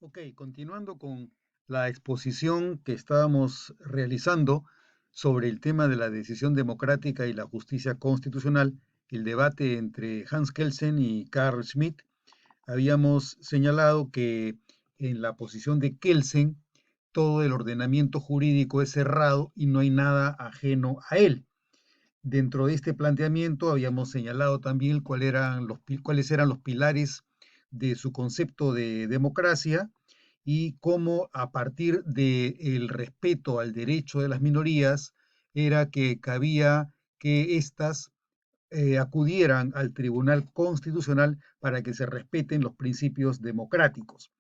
Ok, continuando con la exposición que estábamos realizando sobre el tema de la decisión democrática y la justicia constitucional, el debate entre Hans Kelsen y Carl Schmitt, habíamos señalado que en la posición de Kelsen todo el ordenamiento jurídico es cerrado y no hay nada ajeno a él. Dentro de este planteamiento habíamos señalado también cuáles eran los pilares de su concepto de democracia y cómo a partir del respeto al derecho de las minorías era que cabía que éstas acudieran al Tribunal Constitucional para que se respeten los principios democráticos.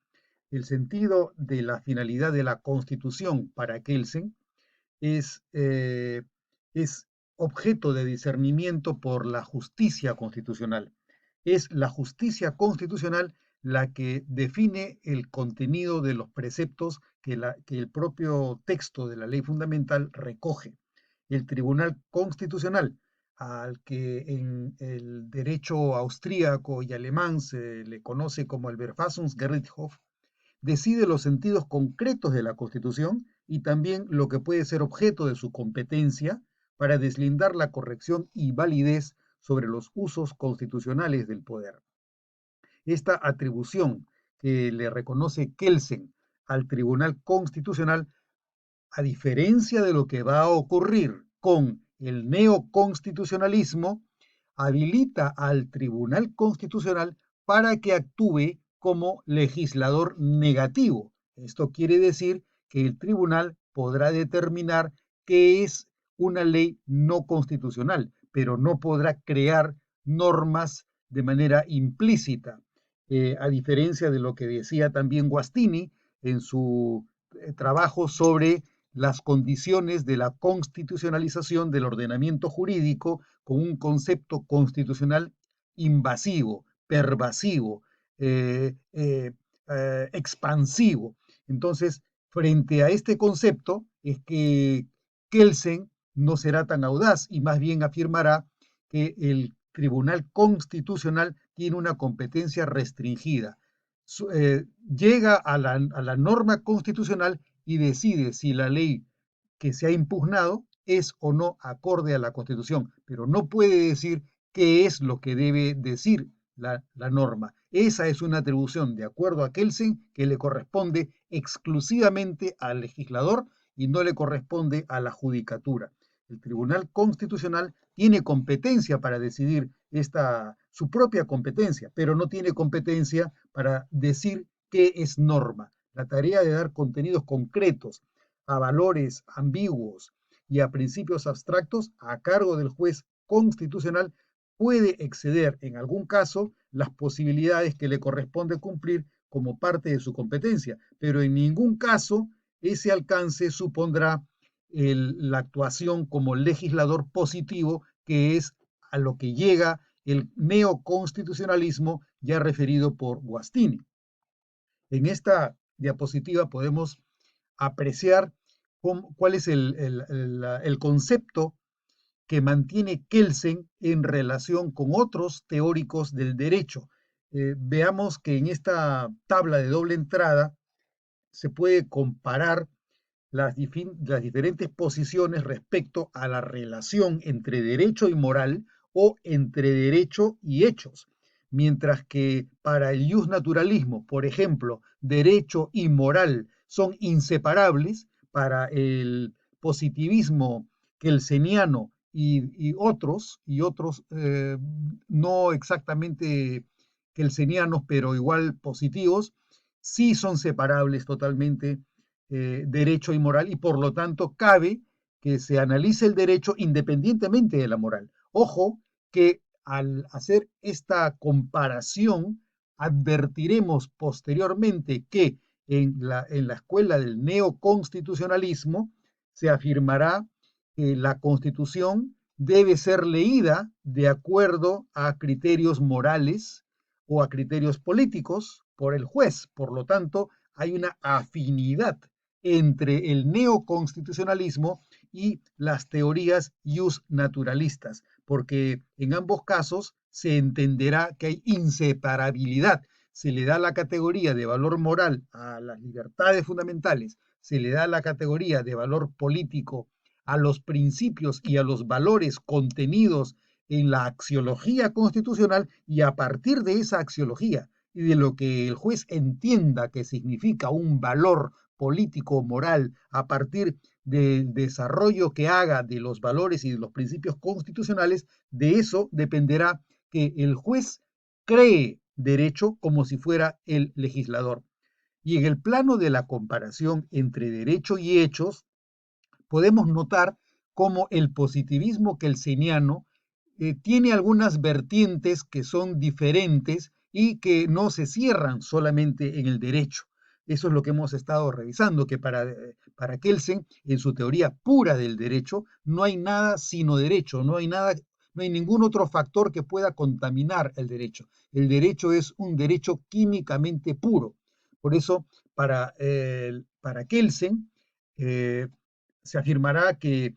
El sentido de la finalidad de la Constitución para Kelsen es, eh, es objeto de discernimiento por la justicia constitucional. Es la justicia constitucional la que define el contenido de los preceptos que el propio texto de la ley fundamental recoge. El Tribunal Constitucional, al que en el derecho austríaco y alemán se le conoce como el Verfassungsgerichtshof, decide los sentidos concretos de la Constitución y también lo que puede ser objeto de su competencia para deslindar la corrección y validez sobre los usos constitucionales del poder. Esta atribución que le reconoce Kelsen al Tribunal Constitucional, a diferencia de lo que va a ocurrir con el neoconstitucionalismo, habilita al Tribunal Constitucional para que actúe como legislador negativo. Esto quiere decir que el tribunal podrá determinar qué es una ley no constitucional, pero no podrá crear normas de manera implícita, a diferencia de lo que decía también Guastini en su trabajo sobre las condiciones de la constitucionalización del ordenamiento jurídico con un concepto constitucional invasivo, pervasivo, eh, eh, expansivo. Entonces, frente a este concepto es que Kelsen no será tan audaz y más bien afirmará que el Tribunal Constitucional tiene una competencia restringida. Llega a la norma constitucional y decide si la ley que se ha impugnado es o no acorde a la Constitución, pero no puede decir qué es lo que debe decir la norma. Esa es una atribución, de acuerdo a Kelsen, que le corresponde exclusivamente al legislador y no le corresponde a la judicatura. El Tribunal Constitucional tiene competencia para decidir su propia competencia, pero no tiene competencia para decir qué es norma. La tarea de dar contenidos concretos a valores ambiguos y a principios abstractos a cargo del juez constitucional puede exceder en algún caso las posibilidades que le corresponde cumplir como parte de su competencia, pero en ningún caso ese alcance supondrá la actuación como legislador positivo, que es a lo que llega el neoconstitucionalismo ya referido por Guastini. En esta diapositiva podemos apreciar cuál es el concepto que mantiene Kelsen en relación con otros teóricos del derecho. Veamos que en esta tabla de doble entrada se puede comparar las diferentes posiciones respecto a la relación entre derecho y moral o entre derecho y hechos. Mientras que para el naturalismo, por ejemplo, derecho y moral son inseparables, para el positivismo kelseniano y otros no exactamente kelsenianos, pero igual positivos, sí son separables totalmente derecho y moral, y por lo tanto cabe que se analice el derecho independientemente de la moral. Ojo que al hacer esta comparación advertiremos posteriormente que en la escuela del neoconstitucionalismo se afirmará que la constitución debe ser leída de acuerdo a criterios morales o a criterios políticos por el juez. Por lo tanto, hay una afinidad entre el neoconstitucionalismo y las teorías naturalistas, porque en ambos casos se entenderá que hay inseparabilidad. se le da la categoría de valor moral a las libertades fundamentales, se le da la categoría de valor político a los principios y a los valores contenidos en la axiología constitucional, y a partir de esa axiología y de lo que el juez entienda que significa un valor político moral a partir del desarrollo que haga de los valores y de los principios constitucionales, de eso dependerá que el juez cree derecho como si fuera el legislador. Y en el plano de la comparación entre derecho y hechos, podemos notar cómo el positivismo kelseniano tiene algunas vertientes que son diferentes y que no se cierran solamente en el derecho. Eso es lo que hemos estado revisando, que para Kelsen, en su teoría pura del derecho, no hay nada sino derecho, no hay nada, no hay ningún otro factor que pueda contaminar el derecho. El derecho es un derecho químicamente puro. Por eso, para Kelsen, eh, se afirmará que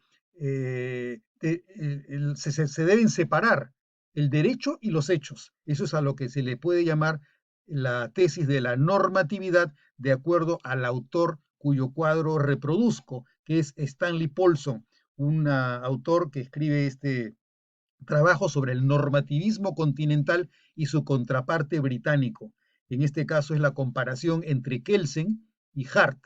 se deben separar el derecho y los hechos. Eso es a lo que se le puede llamar la tesis de la normatividad, de acuerdo al autor cuyo cuadro reproduzco, que es Stanley Paulson, un autor que escribe este trabajo sobre el normativismo continental y su contraparte británico. En este caso es la comparación entre Kelsen y Hart.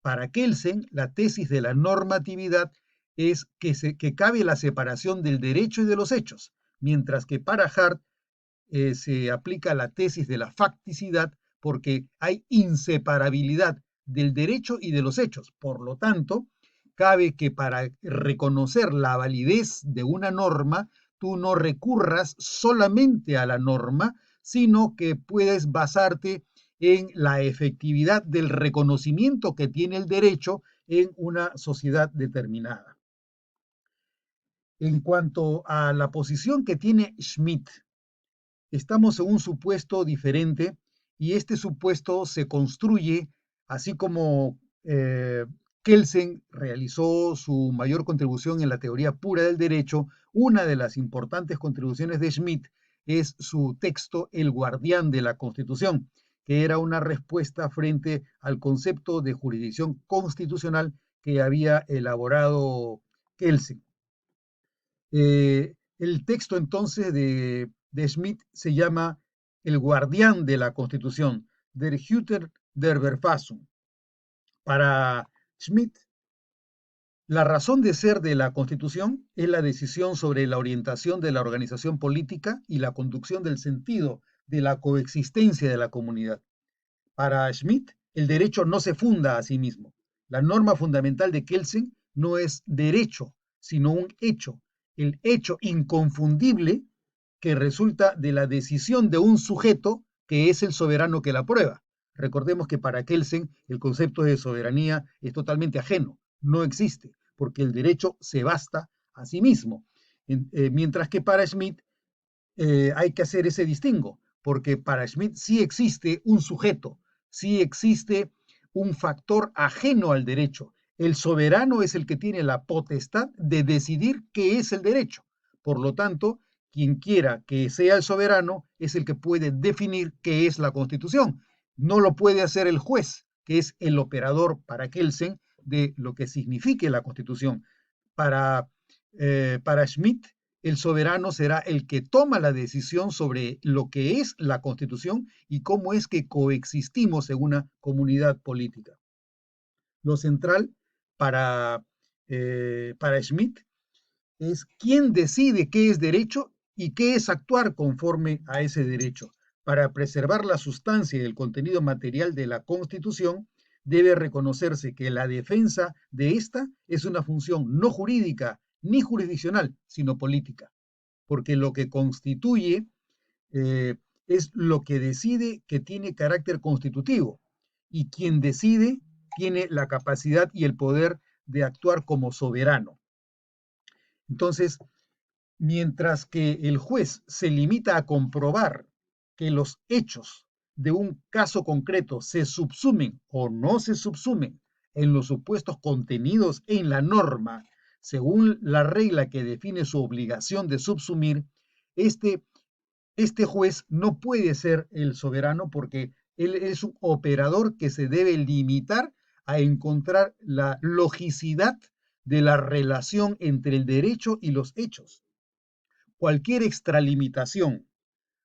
Para Kelsen, la tesis de la normatividad es que cabe la separación del derecho y de los hechos, mientras que para Hart se aplica la tesis de la facticidad, porque hay inseparabilidad del derecho y de los hechos. Por lo tanto, cabe que para reconocer la validez de una norma, tú no recurras solamente a la norma, sino que puedes basarte en la efectividad del reconocimiento que tiene el derecho en una sociedad determinada. En cuanto a la posición que tiene Schmitt, estamos en un supuesto diferente, y este supuesto se construye así como Kelsen realizó su mayor contribución en la teoría pura del derecho. Una de las importantes contribuciones de Schmitt es su texto El guardián de la Constitución, que era una respuesta frente al concepto de jurisdicción constitucional que había elaborado Kelsen. El texto entonces de Schmitt se llama El guardián de la Constitución, Der Hüter der Verfassung. Para Schmitt, la razón de ser de la Constitución es la decisión sobre la orientación de la organización política y la conducción del sentido de la coexistencia de la comunidad. Para Schmitt, el derecho no se funda a sí mismo. La norma fundamental de Kelsen no es derecho, sino un hecho. El hecho inconfundible que resulta de la decisión de un sujeto que es el soberano que la aprueba. Recordemos que para Kelsen el concepto de soberanía es totalmente ajeno, no existe, porque el derecho se basta a sí mismo. Mientras que para Schmitt hay que hacer ese distingo, porque para Schmitt sí existe un sujeto, sí existe un factor ajeno al derecho. El soberano es el que tiene la potestad de decidir qué es el derecho. Por lo tanto, quien quiera que sea el soberano es el que puede definir qué es la Constitución. No lo puede hacer el juez, que es el operador para Kelsen de lo que signifique la Constitución. Para Schmitt, el soberano será el que toma la decisión sobre lo que es la Constitución y cómo es que coexistimos en una comunidad política. Lo central para Schmitt es quién decide qué es derecho y qué es actuar conforme a ese derecho. Para preservar la sustancia y el contenido material de la Constitución, debe reconocerse que la defensa de esta es una función no jurídica ni jurisdiccional, sino política, porque lo que constituye eh, es lo que decide, que tiene carácter constitutivo, y quien decide tiene la capacidad y el poder de actuar como soberano. Entonces, mientras que el juez se limita a comprobar que los hechos de un caso concreto se subsumen o no se subsumen en los supuestos contenidos en la norma, según la regla que define su obligación de subsumir, este este juez no puede ser el soberano porque él es un operador que se debe limitar a encontrar la logicidad de la relación entre el derecho y los hechos. Cualquier extralimitación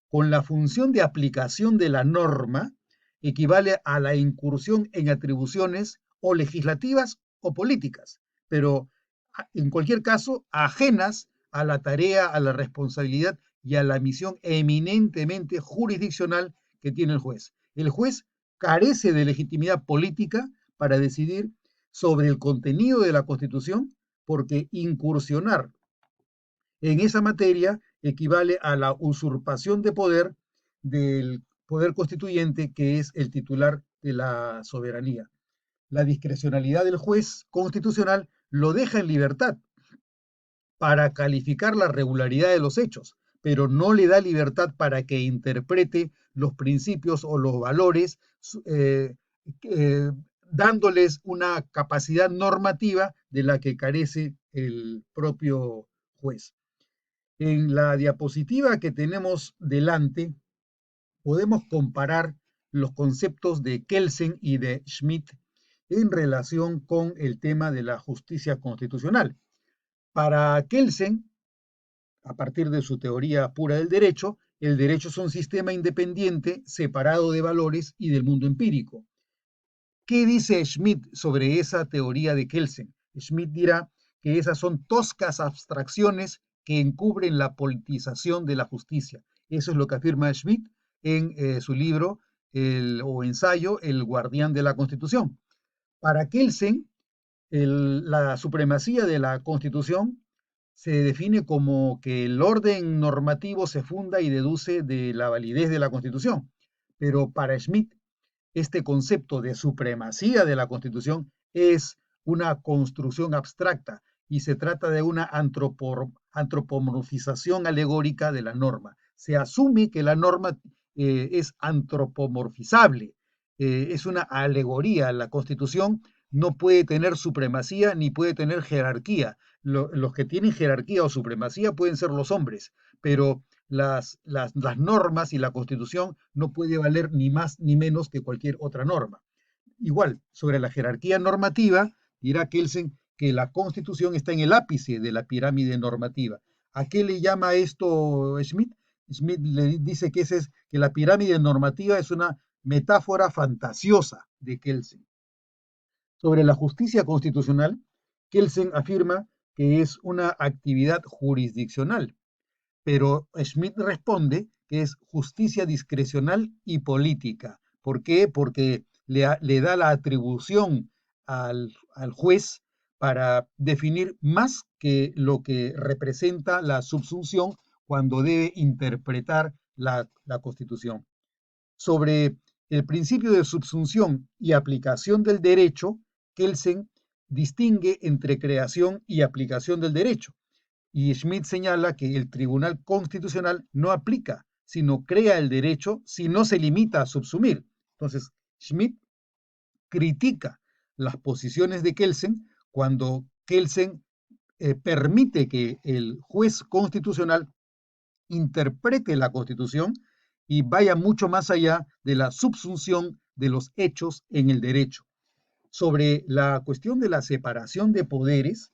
con la función de aplicación de la norma equivale a la incursión en atribuciones o legislativas o políticas, pero en cualquier caso ajenas a la tarea, a la responsabilidad y a la misión eminentemente jurisdiccional que tiene el juez. El juez carece de legitimidad política para decidir sobre el contenido de la Constitución porque incursionar en esa materia equivale a la usurpación de poder del poder constituyente, que es el titular de la soberanía. La discrecionalidad del juez constitucional lo deja en libertad para calificar la regularidad de los hechos, pero no le da libertad para que interprete los principios o los valores, eh, eh, dándoles una capacidad normativa de la que carece el propio juez. En la diapositiva que tenemos delante, podemos comparar los conceptos de Kelsen y de Schmidt en relación con el tema de la justicia constitucional. Para Kelsen, a partir de su teoría pura del derecho, el derecho es un sistema independiente, separado de valores y del mundo empírico. ¿Qué dice Schmidt sobre esa teoría de Kelsen? Schmidt dirá que esas son toscas abstracciones que encubren la politización de la justicia. Eso es lo que afirma Schmidt en su libro o ensayo El guardián de la Constitución. Para Kelsen, la supremacía de la Constitución se define como que el orden normativo se funda y deduce de la validez de la Constitución. Pero para Schmidt, este concepto de supremacía de la Constitución es una construcción abstracta y se trata de una antropomorfización alegórica de la norma. Se asume que la norma es antropomorfizable, es una alegoría. La Constitución no puede tener supremacía ni puede tener jerarquía. Los que tienen jerarquía o supremacía pueden ser los hombres, pero las normas y la Constitución no puede valer ni más ni menos que cualquier otra norma. Igual, sobre la jerarquía normativa, dirá Kelsen que la Constitución está en el ápice de la pirámide normativa. ¿A qué le llama esto Schmidt? Schmidt le dice que, que la pirámide normativa es una metáfora fantasiosa de Kelsen. Sobre la justicia constitucional, Kelsen afirma que es una actividad jurisdiccional, pero Schmidt responde que es justicia discrecional y política. ¿Por qué? Porque le da la atribución al juez para definir más que lo que representa la subsunción cuando debe interpretar la Constitución. Sobre el principio de subsunción y aplicación del derecho, Kelsen distingue entre creación y aplicación del derecho. Y Schmidt señala que el Tribunal Constitucional no aplica, sino crea el derecho si no se limita a subsumir. Entonces, Schmidt critica las posiciones de Kelsen cuando Kelsen permite que el juez constitucional interprete la Constitución y vaya mucho más allá de la subsunción de los hechos en el derecho. Sobre la cuestión de la separación de poderes,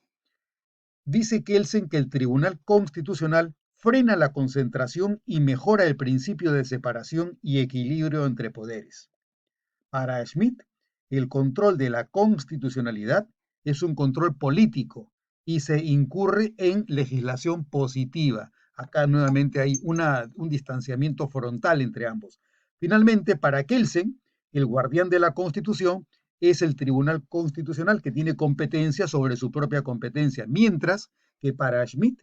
dice Kelsen que el Tribunal Constitucional frena la concentración y mejora el principio de separación y equilibrio entre poderes. Para Schmidt, el control de la constitucionalidad es un control político y se incurre en legislación positiva. Acá nuevamente hay un distanciamiento frontal entre ambos. Finalmente, para Kelsen, el guardián de la Constitución es el Tribunal Constitucional que tiene competencia sobre su propia competencia, mientras que para Schmidt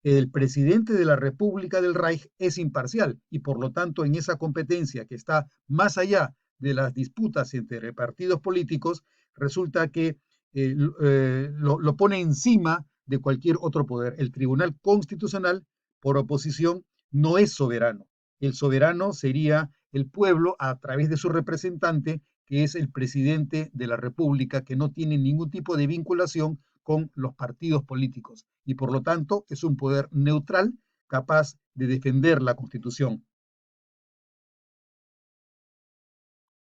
el presidente de la República del Reich es imparcial y por lo tanto en esa competencia que está más allá de las disputas entre partidos políticos, resulta que lo pone encima de cualquier otro poder. El Tribunal Constitucional, por oposición, no es soberano. El soberano sería el pueblo a través de su representante, que es el presidente de la República, que no tiene ningún tipo de vinculación con los partidos políticos y por lo tanto es un poder neutral capaz de defender la Constitución.